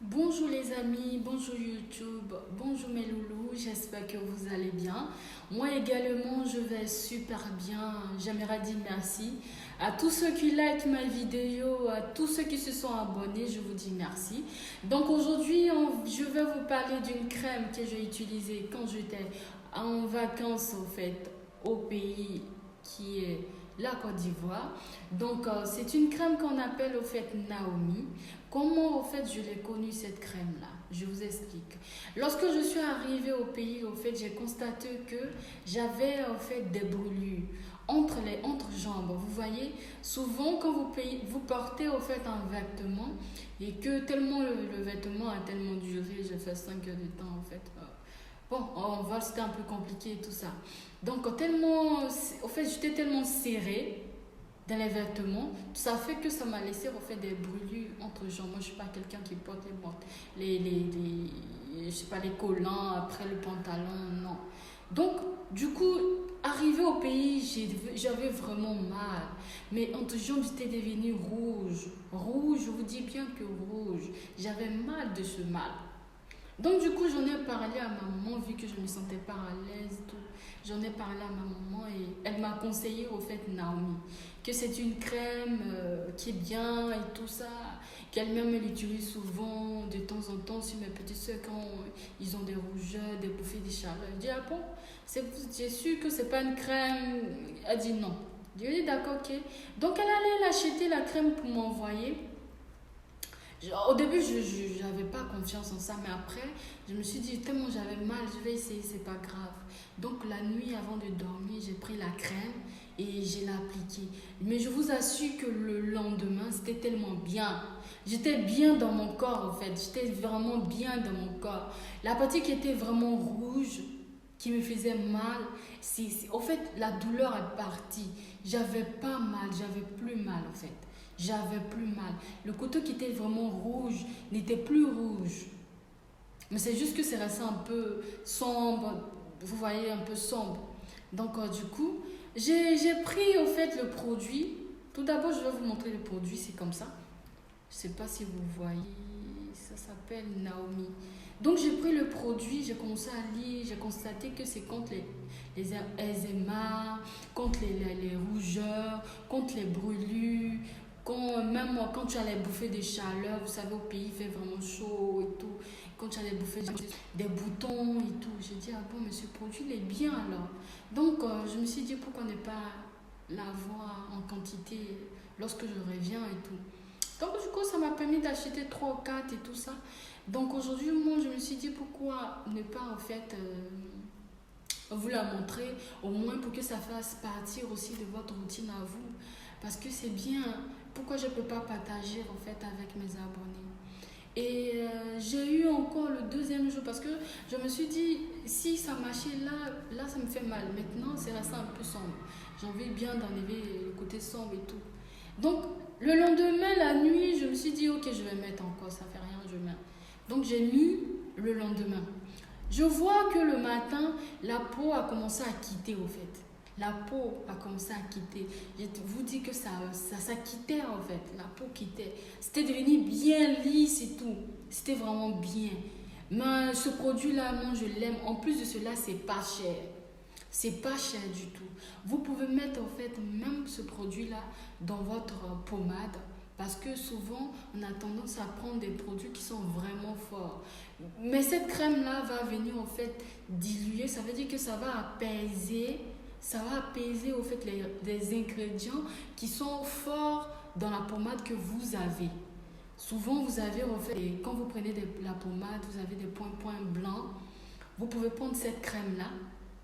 Bonjour les amis, bonjour YouTube, bonjour mes loulous, j'espère que vous allez bien. Moi également, je vais super bien. J'aimerais dire merci à tous ceux qui likent ma vidéo, à tous ceux qui se sont abonnés, je vous dis merci. Donc aujourd'hui, je vais vous parler d'une crème que j'ai utilisée quand j'étais en vacances au pays qui est la Côte d'Ivoire. Donc c'est une crème qu'on appelle Naomi. Comment je l'ai connue cette crème là? Je vous explique. Lorsque je suis arrivée au pays, j'ai constaté que j'avais des brûlures entre les entrejambes. Vous voyez, souvent quand vous portez un vêtement et que tellement le vêtement a tellement duré, j'ai fait 5 heures de temps bon, en vol c'était un peu compliqué et tout ça. Donc tellement, j'étais tellement serrée dans les vêtements, ça fait que ça m'a laissé des brûlures entre jambes. Moi, je suis pas quelqu'un qui porte je sais pas, les collants après le pantalon, non. Donc, du coup, arrivé au pays, j'avais vraiment mal. Mais entre jambes, j'étais devenue rouge. Rouge, je vous dis bien que rouge. J'avais mal de ce mal. Donc du coup, j'en ai parlé à ma maman, vu que je me sentais pas à l'aise, tout. J'en ai parlé à ma maman et elle m'a conseillé Naomi, que c'est une crème qui est bien et tout ça, qu'elle-même elle utilise souvent de temps en temps sur mes petits soeurs quand ils ont des rougeurs, des bouffées de chaleur. Je dis ah bon, j'ai su que c'est pas une crème. Elle dit non. Je lui ai dit d'accord, ok. Donc elle allait l'acheter la crème pour m'envoyer. Au début, je n'avais pas confiance en ça, mais après, je me suis dit, tellement j'avais mal, je vais essayer, c'est pas grave. Donc, la nuit avant de dormir, j'ai pris la crème et je l'ai appliquée. Mais je vous assure que le lendemain, c'était tellement bien. J'étais bien dans mon corps, J'étais vraiment bien dans mon corps. La partie qui était vraiment rouge, qui me faisait mal, la douleur est partie. J'avais pas mal, j'avais plus mal, J'avais plus mal. Le côté qui était vraiment rouge n'était plus rouge. Mais c'est juste que c'est resté un peu sombre. Vous voyez, un peu sombre. Donc, du coup, j'ai pris le produit. Tout d'abord, je vais vous montrer le produit. C'est comme ça. Je ne sais pas si vous voyez. Ça s'appelle Naomi. Donc, j'ai pris le produit. J'ai commencé à lire. J'ai constaté que c'est contre les eczémas, contre les rougeurs, contre les brûlures, même quand tu as les bouffées de chaleur, vous savez, au pays, il fait vraiment chaud et tout. Quand tu as les bouffées des boutons et tout, j'ai dit, ah bon, mais ce produit, il est bien alors. Donc, je me suis dit, pourquoi ne pas l'avoir en quantité lorsque je reviens et tout. Donc, du coup, ça m'a permis d'acheter 3 ou 4 et tout ça. Donc, aujourd'hui, moi, je me suis dit, pourquoi ne pas, vous la montrer, au moins pour que ça fasse partie aussi de votre routine à vous. Parce que c'est bien. Pourquoi je ne peux pas partager avec mes abonnés? Et j'ai eu encore le deuxième jour parce que je me suis dit, si ça marchait là ça me fait mal. Maintenant, c'est resté un peu sombre. J'ai envie bien d'enlever le côté sombre et tout. Donc, le lendemain, la nuit, je me suis dit, ok, je vais mettre encore, ça fait rien, je mets. Donc, j'ai mis le lendemain. Je vois que le matin, la peau a commencé à quitter. La peau a commencé à quitter. Je vous dis que ça quittait La peau quittait. C'était devenu bien lisse et tout. C'était vraiment bien. Mais ce produit-là, moi, je l'aime. En plus de cela, c'est pas cher. C'est pas cher du tout. Vous pouvez mettre même ce produit-là dans votre pommade. Parce que souvent, on a tendance à prendre des produits qui sont vraiment forts. Mais cette crème-là va venir diluer. Ça veut dire que ça va apaiser les ingrédients qui sont forts dans la pommade que vous avez. Souvent, vous avez quand vous prenez la pommade, vous avez des points blancs. Vous pouvez prendre cette crème-là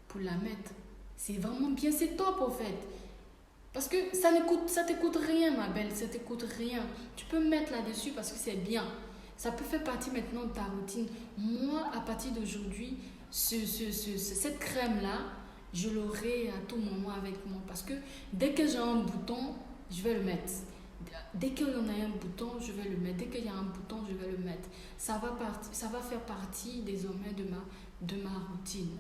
pour la mettre. C'est vraiment bien, c'est top Parce que ça te coûte rien, ma belle, ça te coûte rien. Tu peux mettre là-dessus parce que c'est bien. Ça peut faire partie maintenant de ta routine. Moi, à partir d'aujourd'hui, cette crème-là, je l'aurai à tout moment avec moi. Parce que dès que j'ai un bouton, je vais le mettre. Dès qu'il y en a un bouton, je vais le mettre. Dès qu'il y a un bouton, je vais le mettre. Ça va faire partie désormais de ma routine.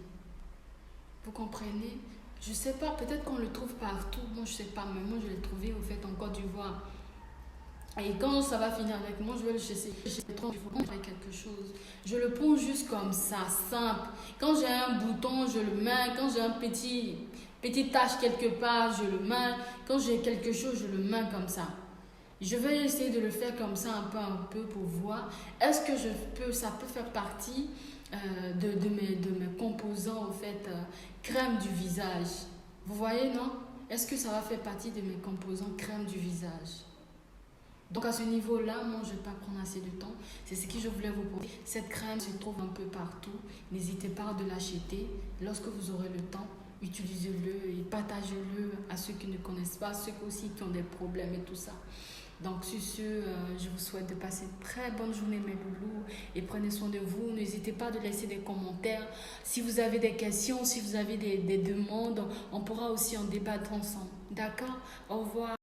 Vous comprenez? Je sais pas, peut-être qu'on le trouve partout. Moi, je sais pas, mais moi, je l'ai trouvé en Côte d'Ivoire. Et quand ça va finir avec moi, je vais le chasser. J'ai trop envie de quelque chose. Je le prends juste comme ça, simple. Quand j'ai un bouton, je le mets. Quand j'ai un petite tache quelque part, je le mets. Quand j'ai quelque chose, je le mets comme ça. Je vais essayer de le faire comme ça un peu pour voir. Est-ce que ça peut faire partie de mes composants, en fait, crème du visage. Vous voyez, non? Est-ce que ça va faire partie de mes composants crème du visage? Donc à ce niveau-là, moi, je ne vais pas prendre assez de temps. C'est ce que je voulais vous proposer. Cette crème se trouve un peu partout. N'hésitez pas de l'acheter. Lorsque vous aurez le temps, utilisez-le et partagez-le à ceux qui ne connaissent pas, ceux aussi qui ont des problèmes et tout ça. Donc sur ce, je vous souhaite de passer une très bonne journée mes loulous et prenez soin de vous. N'hésitez pas de laisser des commentaires. Si vous avez des questions, si vous avez des demandes, on pourra aussi en débattre ensemble. D'accord? Au revoir.